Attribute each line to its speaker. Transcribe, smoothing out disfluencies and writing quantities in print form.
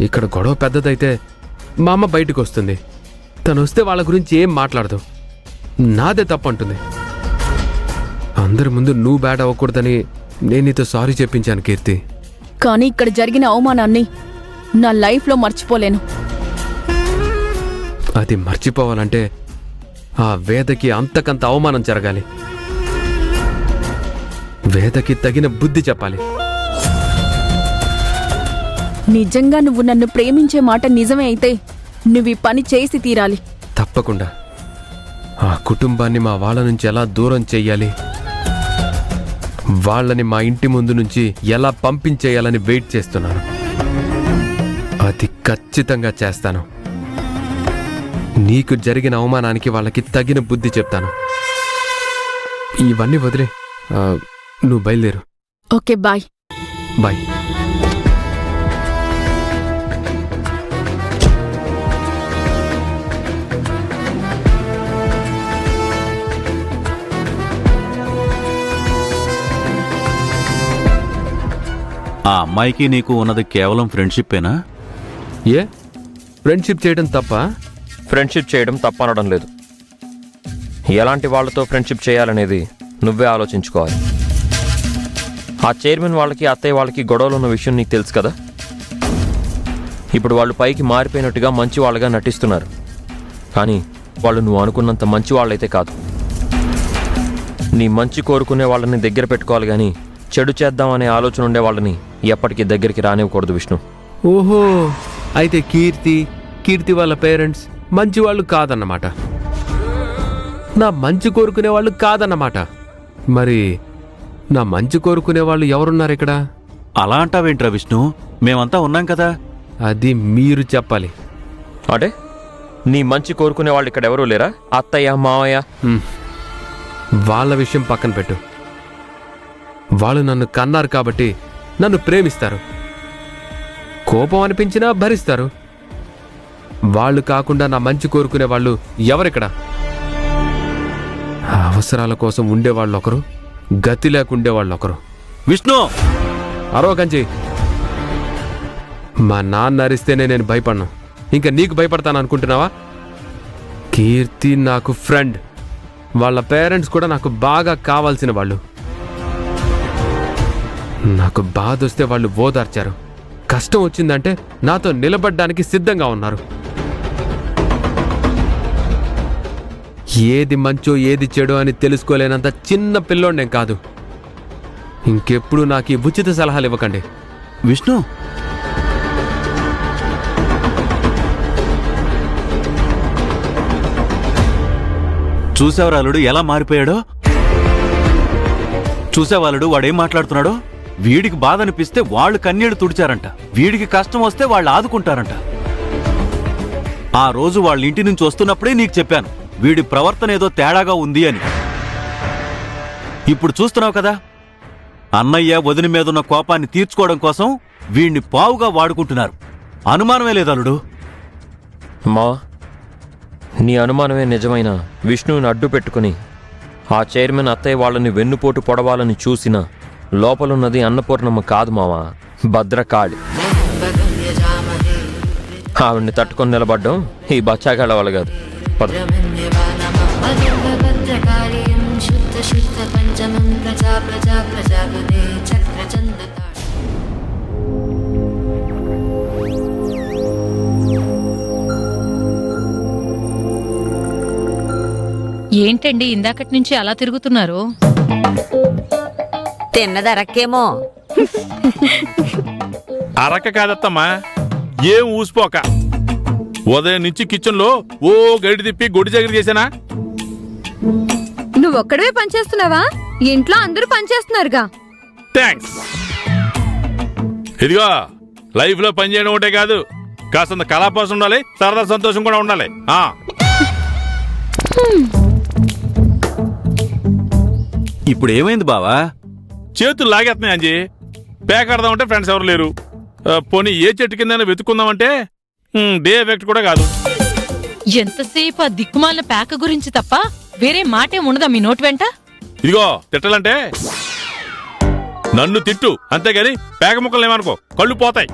Speaker 1: ఇక్కడ గొడవ పెద్దదైతే మా అమ్మ బయటకు వస్తుంది. తను వస్తే వాళ్ళ గురించి ఏం మాట్లాడదు, నాదే తప్పంటుంది. అందరి ముందు నువ్వు బ్యాడ్ అవ్వకూడదని నేను నీతో సారీ చెప్పించాను కీర్తి.
Speaker 2: కానీ ఇక్కడ జరిగిన అవమానాన్ని నా లైఫ్లో మర్చిపోలేను.
Speaker 1: అది మర్చిపోవాలంటే ఆ వేదకి అంతకంత అవమానం జరగాలి. వేదకి తగిన బుద్ధి చెప్పాలి.
Speaker 2: నిజంగా నువ్వు నన్ను ప్రేమించే మాట నిజమే అయితే నువ్వు ఈ పని చేసి తీరాలి.
Speaker 1: తప్పకుండా. ఆ కుటుంబాన్ని మా వాళ్ళ నుంచి ఎలా దూరం చెయ్యాలి, వాళ్ళని మా ఇంటి ముందు నుంచి ఎలా పంపించేయాలని వెయిట్ చేస్తున్నాను. అది ఖచ్చితంగా చేస్తాను. నీకు జరిగిన అవమానానికి వాళ్ళకి తగిన బుద్ధి చెప్తాను. ఇవన్నీ వదిలే, నువ్వు బయలుదేరు.
Speaker 2: Okay, bye.
Speaker 1: బాయ్.
Speaker 3: ఆ అమ్మాయికి నీకు ఉన్నది కేవలం ఫ్రెండ్షిప్పేనా?
Speaker 1: ఏ ఫ్రెండ్షిప్ చేయడం తప్ప?
Speaker 4: ఫ్రెండ్షిప్ చేయడం తప్పనడం లేదు. ఎలాంటి వాళ్ళతో ఫ్రెండ్షిప్ చేయాలనేది నువ్వే ఆలోచించుకోవాలి. ఆ చైర్మన్ వాళ్ళకి అత్తయ్య వాళ్ళకి గొడవలు ఉన్న విషయం నీకు తెలుసు కదా. ఇప్పుడు వాళ్ళు పైకి మారిపోయినట్టుగా మంచి వాళ్ళగా నటిస్తున్నారు, కానీ వాళ్ళు నువ్వు అనుకున్నంత మంచి వాళ్ళైతే కాదు. నీ మంచి కోరుకునే వాళ్ళని దగ్గర పెట్టుకోవాలి, కానీ చెడు చేద్దామనే ఆలోచన ఉండే వాళ్ళని ఎప్పటికీ దగ్గరికి రానివ్వకూడదు విష్ణు.
Speaker 1: ఓహో, అయితే కీర్తి వాళ్ళ పేరెంట్స్ మంచి వాళ్ళు కాదన్నమాట. నా మంచి కోరుకునే వాళ్ళు కాదన్నమాట. మరి నా మంచి కోరుకునే వాళ్ళు ఎవరున్నారు ఇక్కడ?
Speaker 3: అలా అంటావేంట్రా విష్ణు? మేమంతా ఉన్నాం కదా.
Speaker 1: అది మీరు చెప్పాలి.
Speaker 4: అంటే నీ మంచి కోరుకునే వాళ్ళు ఇక్కడ ఎవరూ లేరా? అత్తయ్య, మావయ్య?
Speaker 1: వాళ్ళ విషయం పక్కన పెట్టు. వాళ్ళు నన్ను కన్నారు కాబట్టి నన్ను ప్రేమిస్తారు, కోపం అనిపించినా భరిస్తారు. వాళ్ళు కాకుండా నా మంచి కోరుకునే వాళ్ళు ఎవరిక్కడ? అవసరాల కోసం ఉండేవాళ్ళు ఒకరు, గతి లేకుండేవాళ్ళు ఒకరు.
Speaker 3: విష్ణు
Speaker 1: అరవకంచి. మా నాన్న అరిస్తేనే నేను భయపడను, ఇంకా నీకు భయపడతాను అనుకుంటున్నావా? కీర్తి నాకు ఫ్రెండ్, వాళ్ళ పేరెంట్స్ కూడా నాకు బాగా కావాల్సిన వాళ్ళు. నాకు బాధ వస్తే వాళ్ళు ఓదార్చారు, కష్టం వచ్చిందంటే నాతో నిలబడ్డానికి సిద్ధంగా ఉన్నారు. ఏది మంచో ఏది చెడో అని తెలుసుకోలేనంత చిన్న పిల్లోడు కాదు. ఇంకెప్పుడు నాకు ఈ ఉచిత సలహాలు ఇవ్వకండి.
Speaker 3: విష్ణు, చూసావరాలుడు ఎలా మారిపోయాడో? చూసేవాళ్ళుడు వాడేం మాట్లాడుతున్నాడో? వీడికి బాధ అనిపిస్తే వాళ్ళు కన్నీళ్లు తుడిచారంట, వీడికి కష్టం వస్తే వాళ్ళు ఆదుకుంటారంట. ఆ రోజు వాళ్ళ ఇంటి నుంచి వస్తున్నప్పుడే నీకు చెప్పాను, వీడి ప్రవర్తన ఏదో తేడాగా ఉంది అని. ఇప్పుడు చూస్తున్నావు కదా, అన్నయ్య వదిన మీదున్న కోపాన్ని తీర్చుకోవడం కోసం వీడిని పావుగా వాడుకుంటున్నారు. అనుమానమే లేదలుడు.
Speaker 4: మా నీ అనుమానమే నిజమైన విష్ణువుని అడ్డు పెట్టుకుని ఆ చైర్మన్ అత్తయ్య వాళ్ళని వెన్నుపోటు పొడవాలని చూసిన లోపలున్నది అన్నపూర్ణమ్మ కాదు మావా, భద్రకాళి. ఆవిడ్ని తట్టుకొని నిలబడ్డం ఈ బచ్చాగాళ్ళ వాళ్ళు కాదు.
Speaker 5: ఏంటండి ఇందాకటి నుంచి అలా తిరుగుతున్నారు?
Speaker 6: తిన్నదరక్కేమో.
Speaker 7: అరక్క కాదత్తమ్మా, ఏం ఊసిపోక. ఉదయం నుంచి కిచెన్ లో ఓ గడి తిప్పి గొడి జగరి చేశానా?
Speaker 8: నువ్వొక్కడే పనిచేస్తున్నావా? ఇంట్లో అందరూ పనిచేస్తున్నారుగా.
Speaker 7: థ్యాంక్స్. ఇదిగో, లైఫ్ లో పని చేయడం ఒకటే కాదు, కాస్తంత కళాపాసం ఉండాలి, సరదా సంతోషం కూడా ఉండాలి.
Speaker 3: ఇప్పుడు ఏమైంది బావా?
Speaker 7: చేతులు లాగేస్తున్నాయి అంజీ. పేకాడదామంటే ఫ్రెండ్స్ ఎవరు లేరు. పోనీ ఏ చెట్టు కింద వెతుక్కుందామంటే డే ఎఫెక్ట్ కూడా కాదు.
Speaker 5: ఎంతసేపు ఆ దిక్కుమాలిన పేక గురించి తప్ప వేరే మాటేం ఉండదా మీ నోటి వెంట?
Speaker 7: ఇదిగో, తిట్టాలంటే నన్ను తిట్టు, అంతేగాని పేక ముక్కలు ఏమనుకో, కళ్ళు పోతాయి.